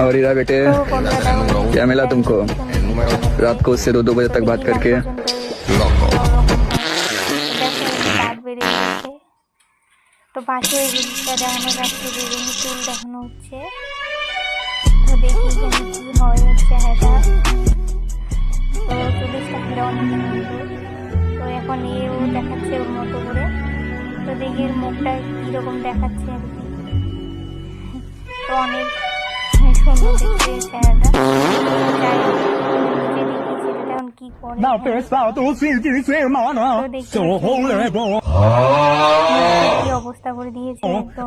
और हीरा बेटे, क्या मिला तुमको रात को उससे 2-2 बजे तक बात करके? তো পাশে রিলসটা দেখানো যাচ্ছে, বেগুনি চুল দেখানো হচ্ছে। তো দেখি যে কি হয় চেহারাটা। তো চুলিশটা ফিরে অনেক সুন্দর। তো এখন এও দেখাচ্ছে ওর মতো করে। তো দেখি এর মুখটা কীরকম দেখাচ্ছে আর কি। তো অনেক সুন্দর দেখতে চেহারাটা। যাই হোক, যে দেখি ছেলেটা এখন কি করে। কি অবস্থা করে দিয়েছে একদম।